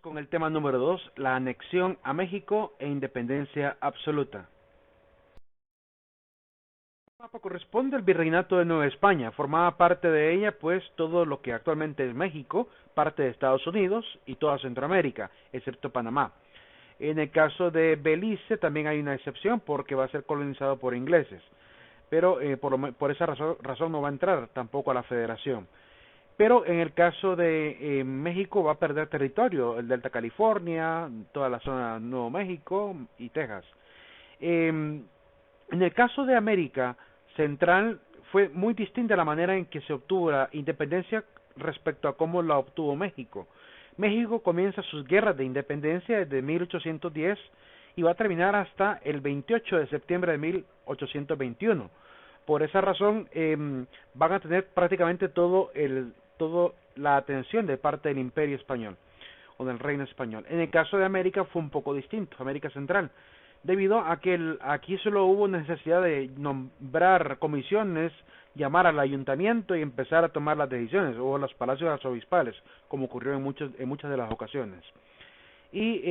Con el tema número 2, la anexión a México e independencia absoluta. El mapa corresponde al Virreinato de Nueva España. Formaba parte de ella, pues, todo lo que actualmente es México, parte de Estados Unidos y toda Centroamérica, excepto Panamá. En el caso de Belice también hay una excepción porque va a ser colonizado por ingleses, pero por esa razón no va a entrar tampoco a la federación. Pero en el caso de México va a perder territorio, el Delta California, toda la zona de Nuevo México y Texas. En el caso de América Central fue muy distinta la manera en que se obtuvo la independencia respecto a cómo la obtuvo México. México comienza sus guerras de independencia desde 1810 y va a terminar hasta el 28 de septiembre de 1821. Por esa razón van a tener prácticamente toda la atención de parte del Imperio Español o del Reino Español. En el caso de América fue un poco distinto, América Central, debido a que aquí solo hubo necesidad de nombrar comisiones, llamar al ayuntamiento y empezar a tomar las decisiones, o los palacios arzobispales, como ocurrió en muchas de las ocasiones. Y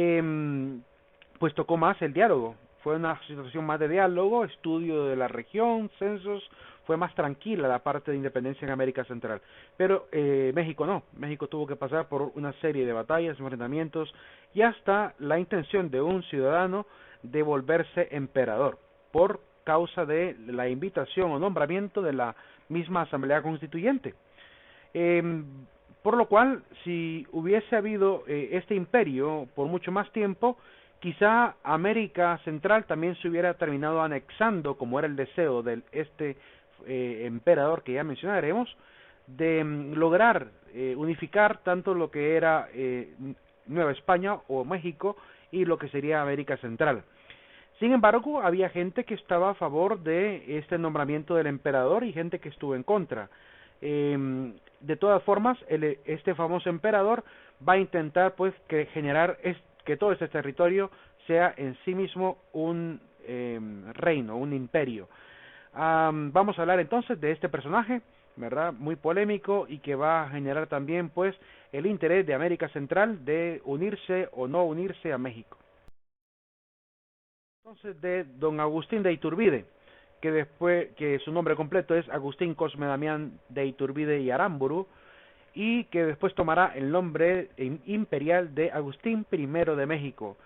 pues tocó más el diálogo, fue una situación más de diálogo, estudio de la región, censos, fue más tranquila la parte de independencia en América Central. Pero México no, México tuvo que pasar por una serie de batallas, enfrentamientos y hasta la intención de un ciudadano de volverse emperador por causa de la invitación o nombramiento de la misma Asamblea Constituyente. Por lo cual, si hubiese habido este imperio por mucho más tiempo, quizá América Central también se hubiera terminado anexando, como era el deseo de este emperador que ya mencionaremos, de lograr unificar tanto lo que era Nueva España o México y lo que sería América Central. Sin embargo, había gente que estaba a favor de este nombramiento del emperador y gente que estuvo en contra. De todas formas, este famoso emperador va a intentar pues generar que todo este territorio sea en sí mismo un reino, un imperio. Vamos a hablar entonces de este personaje, ¿verdad? Muy polémico y que va a generar también pues el interés de América Central de unirse o no unirse a México. Entonces de don Agustín de Iturbide, que su nombre completo es Agustín Cosme Damián de Iturbide y Aramburu, y que después tomará el nombre imperial de Agustín I de México.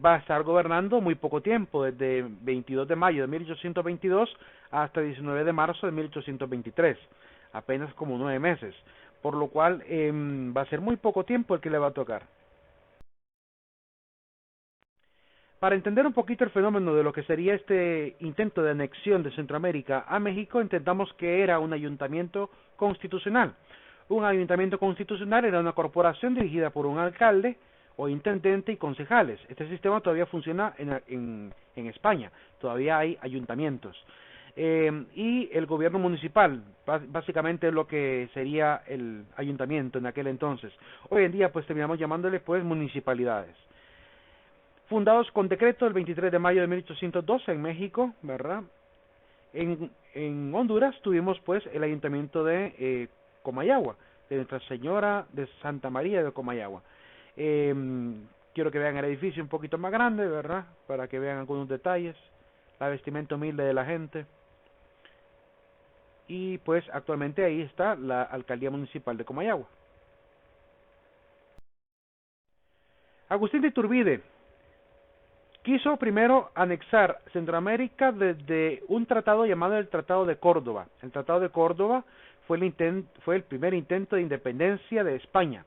Va a estar gobernando muy poco tiempo, desde 22 de mayo de 1822 hasta 19 de marzo de 1823, apenas como 9 meses, por lo cual va a ser muy poco tiempo el que le va a tocar. Para entender un poquito el fenómeno de lo que sería este intento de anexión de Centroamérica a México, intentamos que era un ayuntamiento constitucional. Un ayuntamiento constitucional era una corporación dirigida por un alcalde o intendente y concejales. Este sistema todavía funciona en España, todavía hay ayuntamientos. Y el gobierno municipal, básicamente lo que sería el ayuntamiento en aquel entonces. Hoy en día pues terminamos llamándole pues municipalidades. Fundados con decreto el 23 de mayo de 1812 en México, ¿verdad? En Honduras tuvimos pues el ayuntamiento de Comayagua, de Nuestra Señora de Santa María de Comayagua. Quiero que vean el edificio un poquito más grande, ¿verdad? Para que vean algunos detalles, la vestimenta humilde de la gente. Y pues actualmente ahí está la alcaldía municipal de Comayagua. Agustín de Iturbide quiso primero anexar Centroamérica desde un tratado llamado el Tratado de Córdoba. El Tratado de Córdoba fue el primer intento de independencia de España,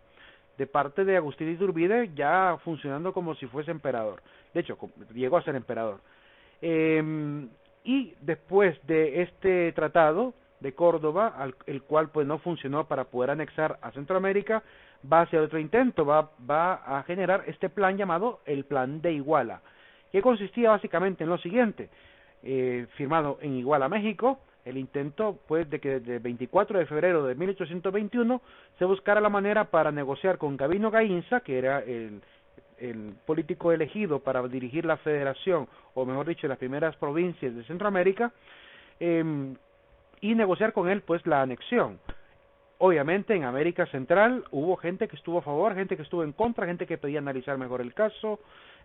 de parte de Agustín de Iturbide, ya funcionando como si fuese emperador. De hecho, llegó a ser emperador. Y después de este tratado de Córdoba, el cual pues no funcionó para poder anexar a Centroamérica, va a hacer otro intento, va a generar este plan llamado el Plan de Iguala, que consistía básicamente en lo siguiente: firmado en Iguala, México, el intento pues de que desde el 24 de febrero de 1821 se buscara la manera para negociar con Gabino Gainza, que era el político elegido para dirigir la federación, o mejor dicho, las primeras provincias de Centroamérica, y negociar con él pues la anexión. Obviamente en América Central hubo gente que estuvo a favor, gente que estuvo en contra, gente que pedía analizar mejor el caso,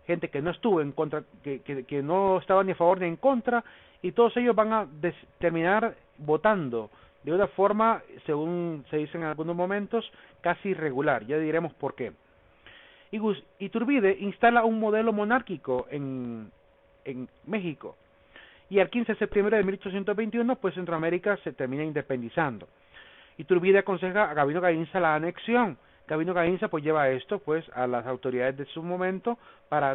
gente que no estuvo en contra, que no estaba ni a favor ni en contra, y todos ellos van a terminar votando de una forma, según se dice en algunos momentos, casi irregular. Ya diremos por qué. Iturbide instala un modelo monárquico en México, y el 15 de septiembre de 1821, pues Centroamérica se termina independizando. Iturbide aconseja a Gabino Gainza la anexión. Gabino Gainza pues lleva esto pues a las autoridades de su momento para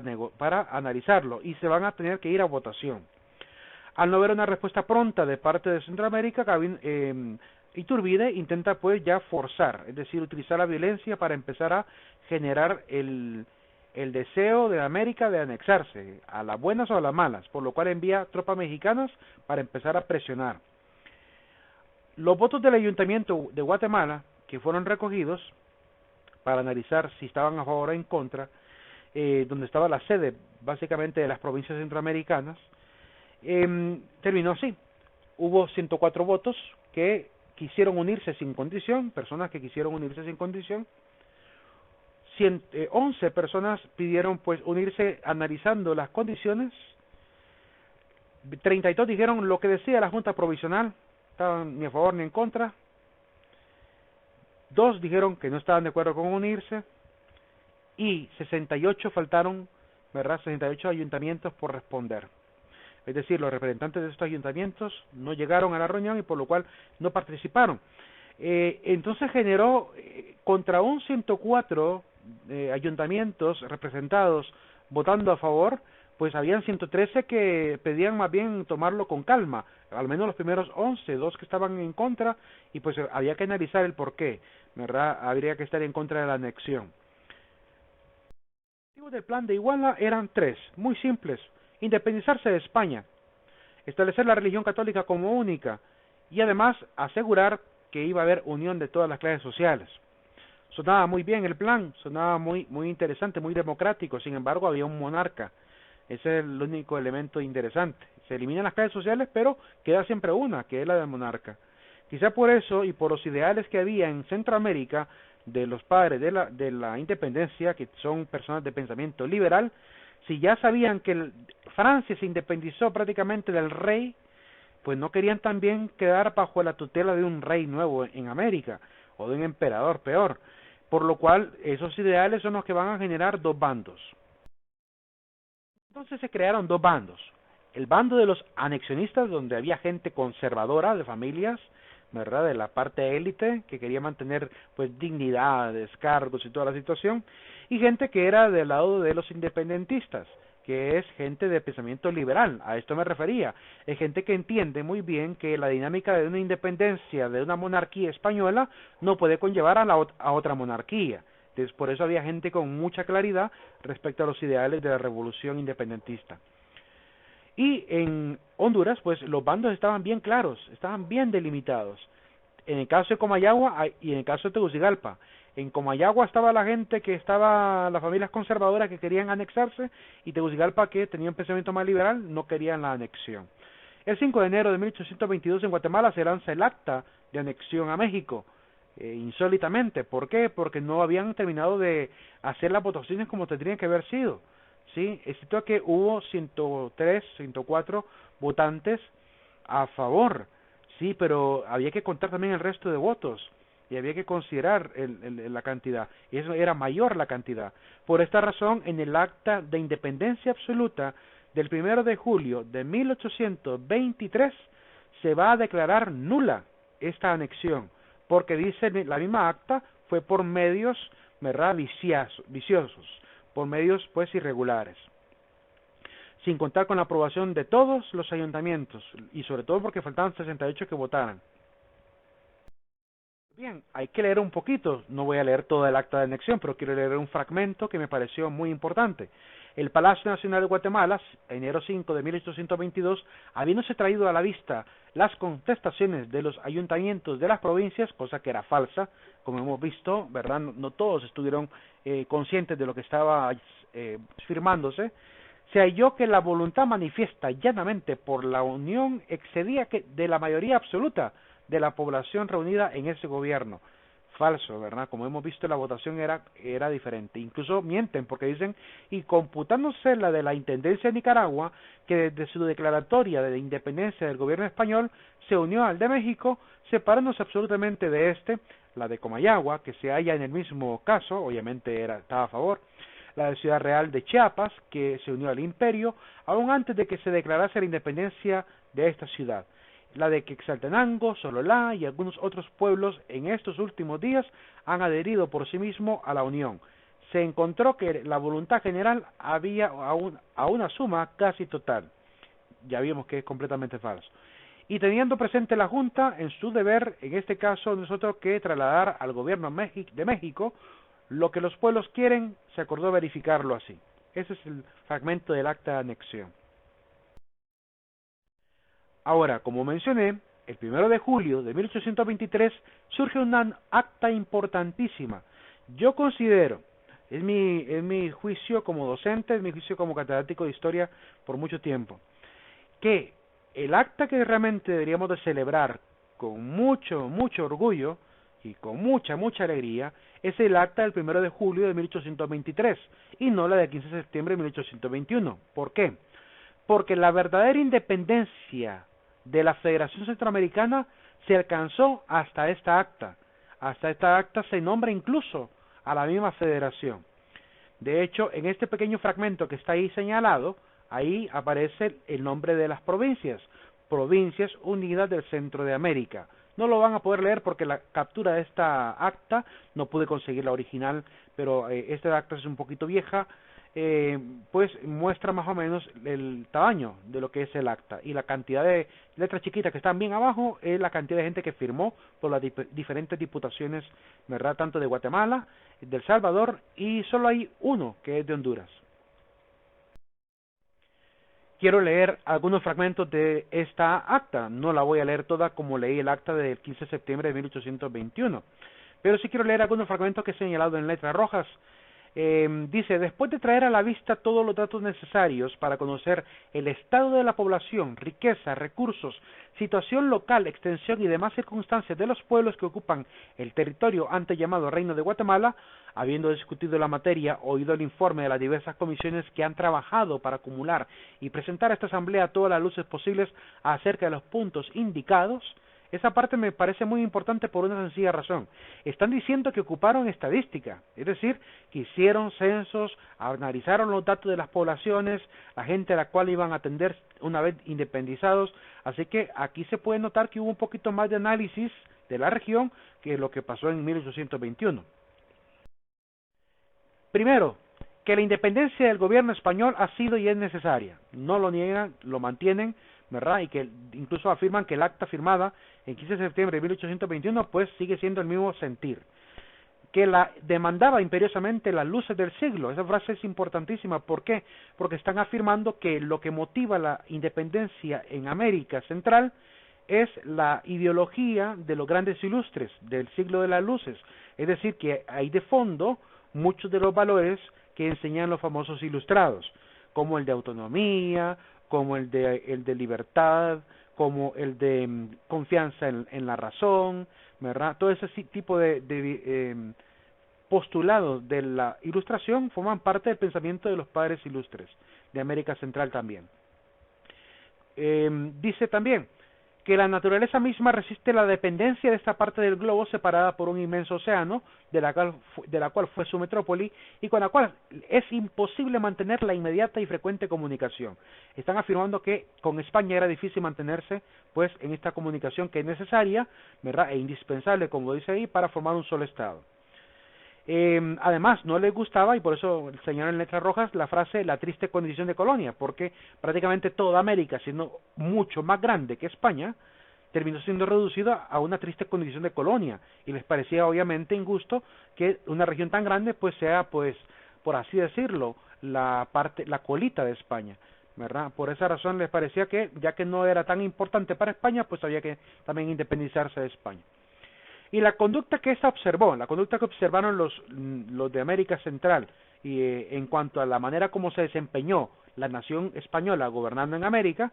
analizarlo, y se van a tener que ir a votación. Al no haber una respuesta pronta de parte de Centroamérica, Iturbide intenta pues ya forzar, es decir, utilizar la violencia para empezar a generar el deseo de América de anexarse, a las buenas o a las malas, por lo cual envía tropas mexicanas para empezar a presionar. Los votos del Ayuntamiento de Guatemala, que fueron recogidos para analizar si estaban a favor o en contra, donde estaba la sede básicamente de las provincias centroamericanas, terminó así. Hubo 104 votos que quisieron unirse sin condición, personas que quisieron unirse sin condición. 11 personas pidieron pues unirse analizando las condiciones. 32 dijeron lo que decía la Junta Provisional, estaban ni a favor ni en contra. 2 dijeron que no estaban de acuerdo con unirse, y 68 faltaron, ¿verdad? 68 ayuntamientos por responder. Es decir, los representantes de estos ayuntamientos no llegaron a la reunión y por lo cual no participaron. Entonces generó contra un 104 ayuntamientos representados votando a favor, pues habían 113 que pedían más bien tomarlo con calma, al menos los primeros 11, 2 que estaban en contra, y pues había que analizar el porqué, ¿verdad? Habría que estar en contra de la anexión. Los objetivos del plan de Iguala eran 3, muy simples: independizarse de España, establecer la religión católica como única, y además asegurar que iba a haber unión de todas las clases sociales. Sonaba muy bien el plan, sonaba muy interesante, muy democrático. Sin embargo, había un monarca. Ese es el único elemento interesante. Se eliminan las clases sociales, pero queda siempre una, que es la del monarca. Quizá por eso y por los ideales que había en Centroamérica de los padres de la independencia, que son personas de pensamiento liberal, si ya sabían que Francia se independizó prácticamente del rey, pues no querían también quedar bajo la tutela de un rey nuevo en América, o de un emperador peor, por lo cual esos ideales son los que van a generar dos bandos. Entonces se crearon dos bandos: el bando de los anexionistas, donde había gente conservadora de familias, ¿verdad?, de la parte élite, que quería mantener pues dignidades, cargos y toda la situación, y gente que era del lado de los independentistas, que es gente de pensamiento liberal. A esto me refería. Es gente que entiende muy bien que la dinámica de una independencia, de una monarquía española, no puede conllevar a otra monarquía. Entonces, por eso había gente con mucha claridad respecto a los ideales de la revolución independentista. Y en Honduras, pues los bandos estaban bien claros, estaban bien delimitados. En el caso de Comayagua y en el caso de Tegucigalpa. En Comayagua estaba la gente que estaba, las familias conservadoras que querían anexarse, y Tegucigalpa, que tenía un pensamiento más liberal, no querían la anexión. El 5 de enero de 1822 en Guatemala se lanza el acta de anexión a México, insólitamente. ¿Por qué? Porque no habían terminado de hacer las votaciones como tendrían que haber sido. ¿Sí? Excepto que hubo 103, 104 votantes a favor, sí, pero había que contar también el resto de votos y había que considerar la cantidad, y eso era mayor la cantidad. Por esta razón, en el acta de independencia absoluta del 1 de julio de 1823 se va a declarar nula esta anexión, porque dice la misma acta fue por medios, ¿verdad?, viciosos, por medios pues irregulares, sin contar con la aprobación de todos los ayuntamientos, y sobre todo porque faltaban 68 que votaran. Bien, hay que leer un poquito, no voy a leer toda el acta de anexión, pero quiero leer un fragmento que me pareció muy importante. El Palacio Nacional de Guatemala, enero 5 de 1822, habiéndose traído a la vista las contestaciones de los ayuntamientos de las provincias, cosa que era falsa, como hemos visto, ¿verdad? No todos estuvieron conscientes de lo que estaba firmándose. Se halló que la voluntad manifiesta llanamente por la Unión excedía de la mayoría absoluta de la población reunida en ese gobierno. Falso, ¿verdad? Como hemos visto, la votación era diferente. Incluso mienten porque dicen, y computándose la de la Intendencia de Nicaragua, que desde su declaratoria de independencia del gobierno español se unió al de México, separándose absolutamente de la de Comayagua, que se halla en el mismo caso, obviamente estaba a favor, la de Ciudad Real de Chiapas, que se unió al imperio, aún antes de que se declarase la independencia de esta ciudad. La de Quetzaltenango, Sololá y algunos otros pueblos en estos últimos días han adherido por sí mismos a la Unión. Se encontró que la voluntad general había a una suma casi total. Ya vimos que es completamente falso. Y teniendo presente la Junta en su deber, en este caso nosotros que trasladar al gobierno de México lo que los pueblos quieren, se acordó verificarlo así. Ese es el fragmento del acta de anexión. Ahora, como mencioné, el 1 de julio de 1823 surge una acta importantísima. Yo considero, es mi juicio como docente, es mi juicio como catedrático de historia por mucho tiempo, que el acta que realmente deberíamos de celebrar con mucho orgullo y con mucha alegría es el acta del 1 de julio de 1823 y no la del 15 de septiembre de 1821. ¿Por qué? Porque la verdadera independencia de la Federación Centroamericana se alcanzó hasta esta acta. Hasta esta acta se nombra incluso a la misma federación. De hecho, en este pequeño fragmento que está ahí señalado, ahí aparece el nombre de las provincias, Provincias Unidas del Centro de América. No lo van a poder leer porque la captura de esta acta, no pude conseguir la original, pero esta acta es un poquito vieja, pues muestra más o menos el tamaño de lo que es el acta, y la cantidad de letras chiquitas que están bien abajo es la cantidad de gente que firmó por las diferentes diputaciones, ¿verdad? Tanto de Guatemala, de El Salvador, y solo hay uno que es de Honduras. Quiero leer algunos fragmentos de esta acta, no la voy a leer toda como leí el acta del 15 de septiembre de 1821, pero sí quiero leer algunos fragmentos que he señalado en letras rojas. Dice, después de traer a la vista todos los datos necesarios para conocer el estado de la población, riqueza, recursos, situación local, extensión y demás circunstancias de los pueblos que ocupan el territorio antes llamado Reino de Guatemala, habiendo discutido la materia, oído el informe de las diversas comisiones que han trabajado para acumular y presentar a esta asamblea todas las luces posibles acerca de los puntos indicados. Esa parte me parece muy importante por una sencilla razón. Están diciendo que ocuparon estadística, es decir, que hicieron censos, analizaron los datos de las poblaciones, la gente a la cual iban a atender una vez independizados, así que aquí se puede notar que hubo un poquito más de análisis de la región que lo que pasó en 1821. Primero, que la independencia del gobierno español ha sido y es necesaria. No lo niegan, lo mantienen, ¿verdad? Y que incluso afirman que el acta firmada en 15 de septiembre de 1821 pues sigue siendo el mismo sentir. Que la demandaba imperiosamente las luces del siglo. Esa frase es importantísima. ¿Por qué? Porque están afirmando que lo que motiva la independencia en América Central es la ideología de los grandes ilustres del siglo de las luces. Es decir, que hay de fondo muchos de los valores que enseñan los famosos ilustrados, como el de autonomía, como el de libertad, como el de confianza en la razón, ¿verdad? Todo ese tipo de postulados de la ilustración forman parte del pensamiento de los padres ilustres de América Central también. Dice también que la naturaleza misma resiste la dependencia de esta parte del globo separada por un inmenso océano, de la cual fue su metrópoli, y con la cual es imposible mantener la inmediata y frecuente comunicación. Están afirmando que con España era difícil mantenerse pues en esta comunicación que es necesaria, ¿verdad? E indispensable, como dice ahí, para formar un solo Estado. Además, no les gustaba, y por eso señalan en letras rojas la frase la triste condición de colonia, porque prácticamente toda América, siendo mucho más grande que España, terminó siendo reducida a una triste condición de colonia, y les parecía obviamente injusto que una región tan grande pues sea, pues, por así decirlo, la colita de España, ¿verdad? Por esa razón les parecía que, ya que no era tan importante para España, pues había que también independizarse de España. Y la conducta que la conducta que observaron los de América Central, y en cuanto a la manera como se desempeñó la nación española gobernando en América,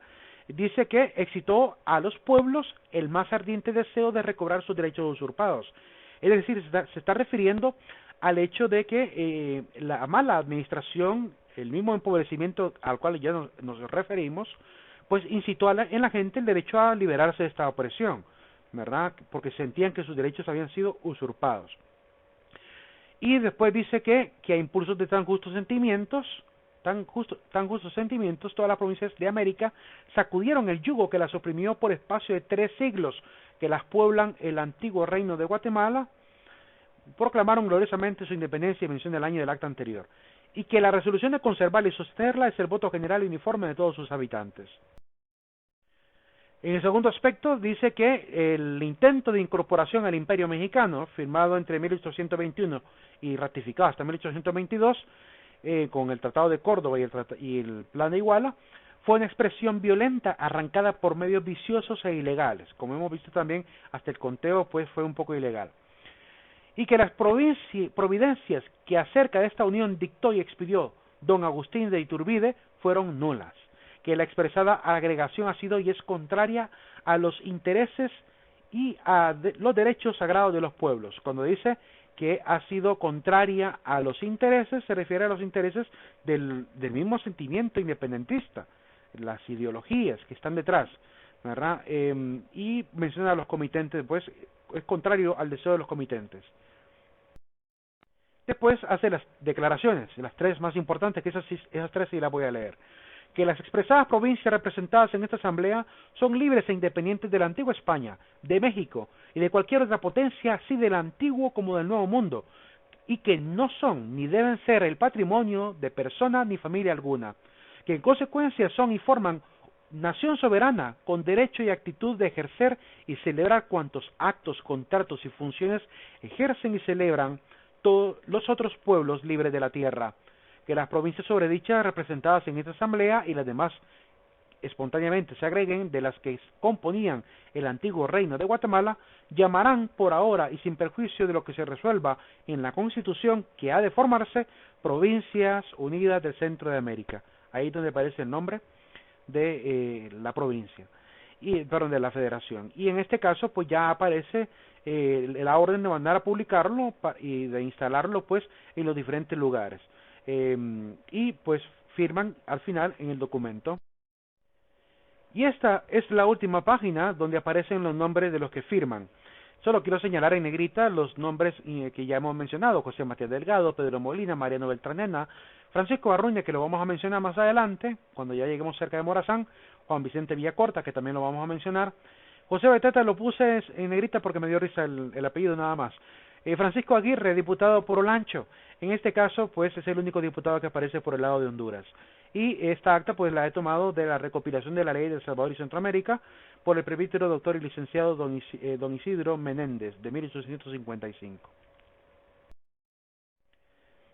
dice que excitó a los pueblos el más ardiente deseo de recobrar sus derechos usurpados. Es decir, se está refiriendo al hecho de que la mala administración, el mismo empobrecimiento al cual ya nos referimos, pues incitó en la gente el derecho a liberarse de esta opresión, ¿verdad? Porque sentían que sus derechos habían sido usurpados. Y después dice que a impulsos de tan justos sentimientos, todas las provincias de América sacudieron el yugo que las oprimió por espacio de 3 siglos, que las pueblan el antiguo reino de Guatemala, proclamaron gloriosamente su independencia y mención del año del acta anterior, y que la resolución de conservarla y sostenerla es el voto general y uniforme de todos sus habitantes. En el segundo aspecto dice que el intento de incorporación al Imperio Mexicano, firmado entre 1821 y ratificado hasta 1822, con el Tratado de Córdoba y el Plan de Iguala, fue una expresión violenta arrancada por medios viciosos e ilegales. Como hemos visto también, hasta el conteo pues fue un poco ilegal. Y que las providencias que acerca de esta unión dictó y expidió don Agustín de Iturbide fueron nulas, que la expresada agregación ha sido y es contraria a los intereses y a los derechos sagrados de los pueblos. Cuando dice que ha sido contraria a los intereses, se refiere a los intereses del mismo sentimiento independentista, las ideologías que están detrás, ¿verdad? Y menciona a los comitentes, pues es contrario al deseo de los comitentes. Después hace las declaraciones, las 3 más importantes, que esas 3 sí las voy a leer. Que las expresadas provincias representadas en esta asamblea son libres e independientes de la antigua España, de México y de cualquier otra potencia, así del antiguo como del nuevo mundo, y que no son ni deben ser el patrimonio de persona ni familia alguna, que en consecuencia son y forman nación soberana con derecho y actitud de ejercer y celebrar cuantos actos, contratos y funciones ejercen y celebran todos los otros pueblos libres de la tierra, que las provincias sobredichas representadas en esta asamblea y las demás espontáneamente se agreguen de las que componían el antiguo reino de Guatemala, llamarán por ahora y sin perjuicio de lo que se resuelva en la Constitución que ha de formarse, Provincias Unidas del Centro de América. Ahí es donde aparece el nombre de la provincia, de la federación. Y en este caso pues ya aparece la orden de mandar a publicarlo y de instalarlo pues en los diferentes lugares. Y pues firman al final en el documento. Y esta es la última página donde aparecen los nombres de los que firman. Solo quiero señalar en negrita los nombres que ya hemos mencionado: José Matías Delgado, Pedro Molina, Mariano Beltranena, Francisco Arruña, que lo vamos a mencionar más adelante, cuando ya lleguemos cerca de Morazán, Juan Vicente Villacorta, que también lo vamos a mencionar. José Beteta lo puse en negrita porque me dio risa el apellido nada más. Francisco Aguirre, diputado por Olancho. En este caso, pues es el único diputado que aparece por el lado de Honduras. Y esta acta, pues la he tomado de la recopilación de la ley de El Salvador y Centroamérica por el presbítero doctor y licenciado don Isidro Menéndez, de 1855.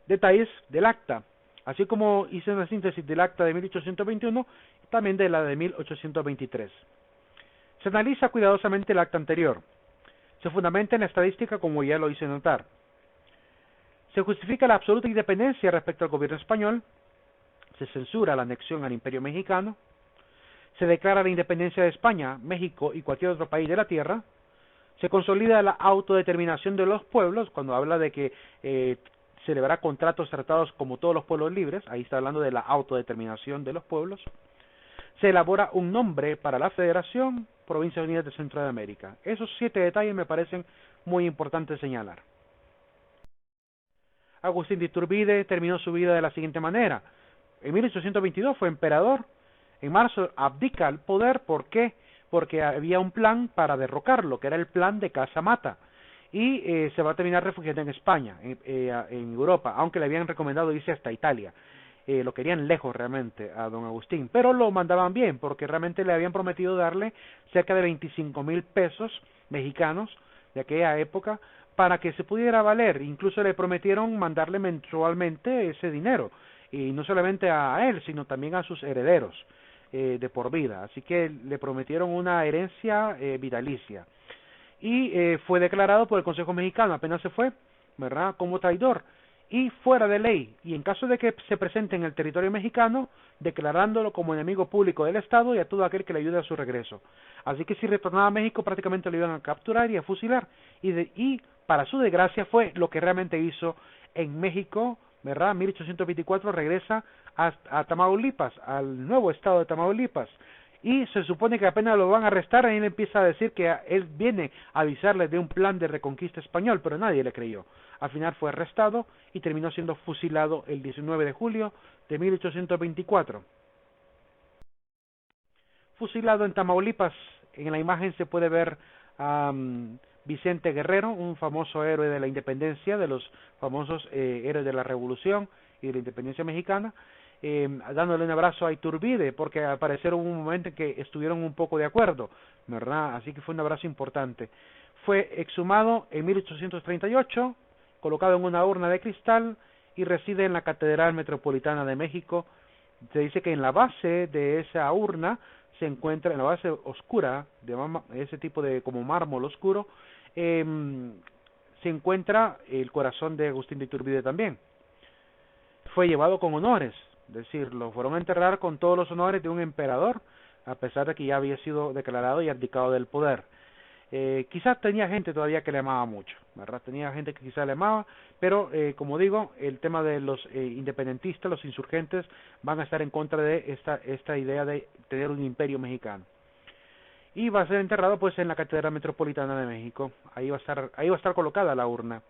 Detalles del acta. Así como hice una síntesis del acta de 1821, también de la de 1823. Se analiza cuidadosamente el acta anterior. Se fundamenta en la estadística, como ya lo hice notar. Se justifica la absoluta independencia respecto al gobierno español. Se censura la anexión al Imperio Mexicano. Se declara la independencia de España, México y cualquier otro país de la tierra. Se consolida la autodeterminación de los pueblos, cuando habla de que celebrará contratos tratados como todos los pueblos libres. Ahí está hablando de la autodeterminación de los pueblos. Se elabora un nombre para la Federación Provincias Unidas de Centro de América. Esos 7 detalles me parecen muy importantes señalar. Agustín de Iturbide terminó su vida de la siguiente manera. En 1822 fue emperador. En marzo abdica el poder. ¿Por qué? Porque había un plan para derrocarlo, que era el plan de Casa Mata. Y se va a terminar refugiando en España, en Europa, aunque le habían recomendado irse hasta Italia. Lo querían lejos realmente a don Agustín, pero lo mandaban bien, porque realmente le habían prometido darle cerca de 25,000 pesos mexicanos de aquella época para que se pudiera valer. Incluso le prometieron mandarle mensualmente ese dinero, y no solamente a él, sino también a sus herederos de por vida. Así que le prometieron una herencia vitalicia. Y fue declarado por el Consejo Mexicano, apenas se fue, ¿verdad?, como traidor. y fuera de ley, y en caso de que se presente en el territorio mexicano, declarándolo como enemigo público del Estado y a todo aquel que le ayude a su regreso. Así que si retornaba a México prácticamente lo iban a capturar y a fusilar, y para su desgracia fue lo que realmente hizo en México, ¿verdad? 1824 regresa a Tamaulipas, al nuevo estado de Tamaulipas, y se supone que apenas lo van a arrestar, ahí él empieza a decir que él viene a avisarles de un plan de reconquista español, pero nadie le creyó. Al final fue arrestado y terminó siendo fusilado el 19 de julio de 1824. Fusilado en Tamaulipas, en la imagen se puede ver a Vicente Guerrero, un famoso héroe de la independencia, de los famosos héroes de la Revolución y de la independencia mexicana, dándole un abrazo a Iturbide, porque al parecer hubo un momento en que estuvieron un poco de acuerdo, ¿verdad? Así que fue un abrazo importante. Fue exhumado en 1838, colocado en una urna de cristal y reside en la Catedral Metropolitana de México. Se dice que en la base de esa urna se encuentra, en la base oscura, de ese tipo de como mármol oscuro, se encuentra el corazón de Agustín de Iturbide también. Fue llevado con honores, es decir, lo fueron a enterrar con todos los honores de un emperador, a pesar de que ya había sido declarado y abdicado del poder. Quizás tenía gente todavía que le amaba mucho, ¿verdad? Tenía gente que quizás le amaba, pero como digo, el tema de los independentistas, los insurgentes, van a estar en contra de esta idea de tener un imperio mexicano. Y va a ser enterrado pues en la Catedral Metropolitana de México. Ahí va a estar colocada la urna.